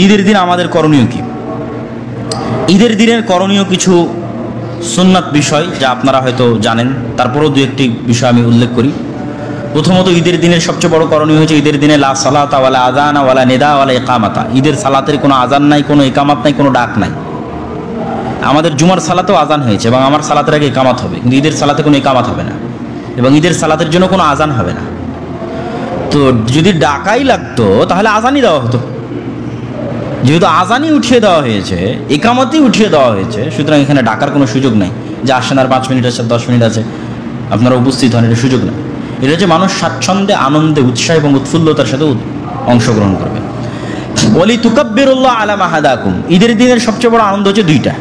ঈদের দিন আমাদের করণীয় কি? ঈদের দিনের করণীয় কিছু সুন্নাত বিষয় যা আপনারা হয়তো জানেন, তারপরেও দু একটি বিষয় আমি উল্লেখ করি। প্রথমত, ঈদের দিনের সবচেয়ে বড় করণীয় হচ্ছে ঈদের দিনে লা সালাতা ওয়ালা আযানা ওয়ালা নিদা ওয়ালা ইকামাতা। ঈদের সালাতের কোনো আজান নাই, কোনো ইকামাত নাই, কোনো ডাক নাই। আমাদের জুমার সালাতেও আজান হয়েছে এবং আমার সালাতের আগে ইকামাত হবে, কিন্তু ঈদের সালাতে কোনো ইকামাত হবে না এবং ঈদের সালাতের জন্য কোনো আজান হবে না। তো যদি ডাকাই লাগতো তাহলে আজানই দেওয়া হতো। যেহেতু আজানই উঠিয়ে দেওয়া হয়েছে, ইকামতই উঠিয়ে দেওয়া হয়েছে, সুতরাং এখানে ডাকার কোনো সুযোগ নাই যে আসেন আর 5 মিনিট আছে, 10 মিনিট আছে, আপনারা উপস্থিত হন, এটা সুযোগ নেই। এটা হচ্ছে মানুষ স্বাচ্ছন্দ্যে, আনন্দে, উৎসাহ এবং উৎফুল্লতার সাথে অংশগ্রহণ করবে। ওয়ালি তুকাব্বিরুল্লাহ আলা মা হাদাকুম। ঈদের দিনের সবচেয়ে বড় আনন্দ হচ্ছে দুইটা।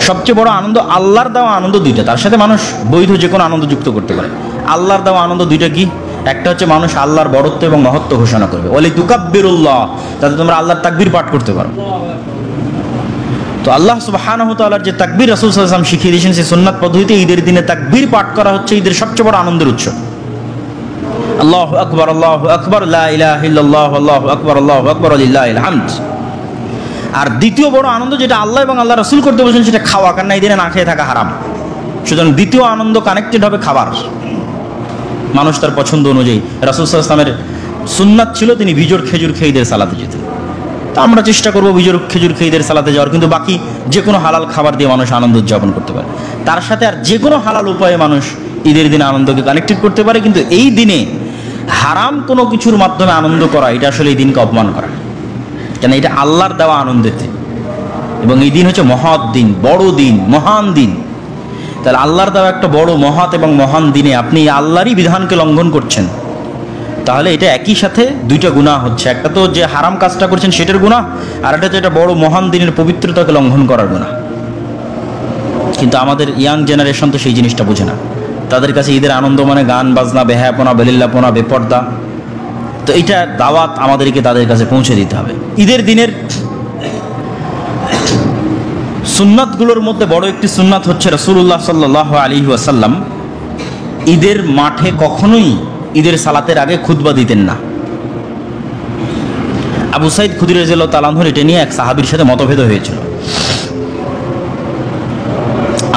সবচেয়ে বড় আনন্দ আল্লাহর দেওয়া আনন্দ দুইটা, তার সাথে মানুষ বৈধ যে কোনো আনন্দ যুক্ত করতে পারে। আল্লাহর দেওয়া আনন্দ দুইটা কি? একটা হচ্ছে মানুষ আল্লাহর বড়ত্ব এবং মহত্ব ঘোষণা করবে, ওয়ালি তুকাব্বিরুল্লাহ, তাতে তোমরা আল্লাহর তাকবীর পাঠ করতে পারো। তো আল্লাহ সুবহানাহু ওয়া তাআলার যে তাকবীর রাসূল সাল্লাল্লাহু আলাইহি ওয়াসাল্লাম শিখিয়ে দিয়েছেন, সেই সুন্নাত পদ্ধতিতে ঈদের দিনে তাকবীর পাঠ করা হচ্ছে ঈদের সবচেয়ে বড় আনন্দের উৎস। আল্লাহু আকবার, আল্লাহু আকবার, লা ইলাহা ইল্লাল্লাহ, আল্লাহু আকবার, আল্লাহু আকবার, লিল্লাহিল হামদ। আর দ্বিতীয় বড় আনন্দ যেটা আল্লাহ এবং আল্লাহ রাসূল করতে বলেছেন, সেটা খাওয়া। কারণ এই দিনে না খেয়ে থাকা হারাম। সুতরাং দ্বিতীয় আনন্দ কানেক্টেড হবে খাবার। মানুষ তার পছন্দ অনুযায়ী, রাসূল সাল্লাল্লাহু আলাইহি ওয়াসাল্লামের সুন্নাত ছিল তিনি বিজোড় খেজুর খেয়ে ঈদের সালাতে যেতেন। তো আমরা চেষ্টা করবো বিজোড় খেজুর খেয়ে ঈদের সালাতে যাওয়ার, কিন্তু বাকি যে কোনো হালাল খাবার দিয়ে মানুষ আনন্দ উদযাপন করতে পারে। তার সাথে আর যে কোনো হালাল উপায়ে মানুষ ঈদের দিনে আনন্দকে কানেক্টেড করতে পারে, কিন্তু এই দিনে হারাম কোনো কিছুর মাধ্যমে আনন্দ করা, এটা আসলে এই দিনকে অপমান করা। কেন? এটা আল্লাহর দেওয়া আনন্দের দিন এবং এই দিন হচ্ছে মহৎ দিন, বড় দিন, মহান দিন। তাহলে আল্লাহর দেওয়া একটা বড়, মহৎ এবং মহান দিনে আপনি আল্লাহরই বিধানকে লঙ্ঘন করছেন, তাহলে এটা একই সাথে দুইটা গুনাহ হচ্ছে। একটা তো যে হারাম কাজটা করছেন সেটার গুনাহ, আর একটা হচ্ছে এটা বড় মহান দিনের পবিত্রতাকে লঙ্ঘন করার গুনাহ। কিন্তু আমাদের ইয়াং জেনারেশন তো সেই জিনিসটা বোঝে না। তাদের কাছে ঈদের আনন্দ মানে গান বাজনা, বেহায়াপনা, বেলিল্লাপনা, বেপর্দা। তো এইটা দাওয়াত আমাদেরকে তাদের কাছে পৌঁছে দিতে হবে। ঈদের দিনের সুন্নাতগুলোর মধ্যে বড় একটি সুন্নাত হচ্ছে রাসূলুল্লাহ সাল্লাল্লাহু আলাইহি ওয়াসাল্লাম ঈদের মাঠে কখনোই ঈদের সালাতের আগে খুতবা দিতেন না। আবু সাইদ খুদরি রাদিয়াল্লাহু তাআলা আনহু এটা নিয়ে এক সাহাবীর সাথে মতভেদ হয়েছিল।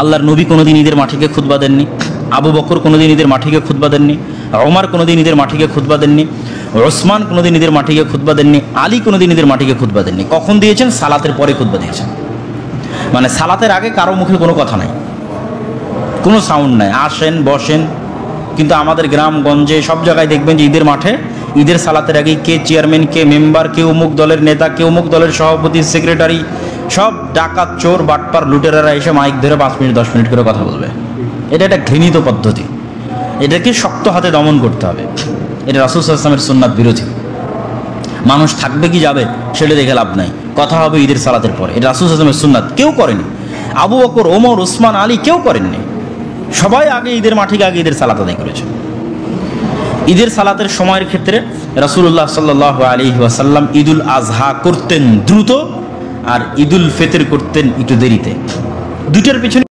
আল্লাহর নবী কোনোদিন ঈদের মাঠে গিয়ে খুতবা দেননি, আবু বকর কোনোদিন ঈদের মাঠে গিয়ে খুতবা দেননি, ওমর কোনোদিন ঈদের মাঠে গিয়ে খুতবা দেননি, ওসমান কোনোদিন ঈদের মাঠে গিয়ে খুতবা দেননি, আলী কোনোদিন ঈদের মাঠে গিয়ে খুতবা দেননি। কখন দিয়েছেন? সালাতের পরে খুতবা দিয়েছেন। মানে সালাতের আগে কারো মুখে কোনো কথা নাই, কোনো সাউন্ড নাই, আসেন বসেন। কিন্তু আমাদের গ্রামগঞ্জে সব জায়গায় দেখবেন যে ঈদের মাঠে ঈদের সালাতের আগে কে চেয়ারম্যান, কে মেম্বার, কে অমুক দলের নেতা, কে অমুক দলের সভাপতি, সেক্রেটারি, সব ডাকাত, চোর, বাটপার, লুটেরারা এসে মাইক ধরে 5 মিনিট 10 মিনিট করে কথা বলবে। এটা একটা ঘৃণিত পদ্ধতি, এটাকে শক্ত হাতে দমন করতে হবে। এটা রাসূল সাল্লাল্লাহু আলাইহি ওয়াসাল্লামের সুন্নাত বিরোধী। মানুষ থাকবে কি যাবে সেটা দেখে লাভ নাই, কথা হবে ঈদের সালাতের পরে। এটা রাসূল সাল্লাল্লাহু আলাইহি ওয়াসাল্লামের সুন্নাত, কেউ করেনি। আবু বকর, ওমর, ওসমান, আলী কেউ করেননি। সবাই আগে ঈদের মাঠে আগে ঈদের সালাত আদায় করেছে। ঈদের সালাতের সময়ের ক্ষেত্রে রাসূলুল্লাহ সাল্লাল্লাহু আলাইহি ওয়াসাল্লাম ঈদুল আজহা করতেন দ্রুত, আর ঈদুল ফিতর করতেন একটু দেরিতে। দুইটার পিছনে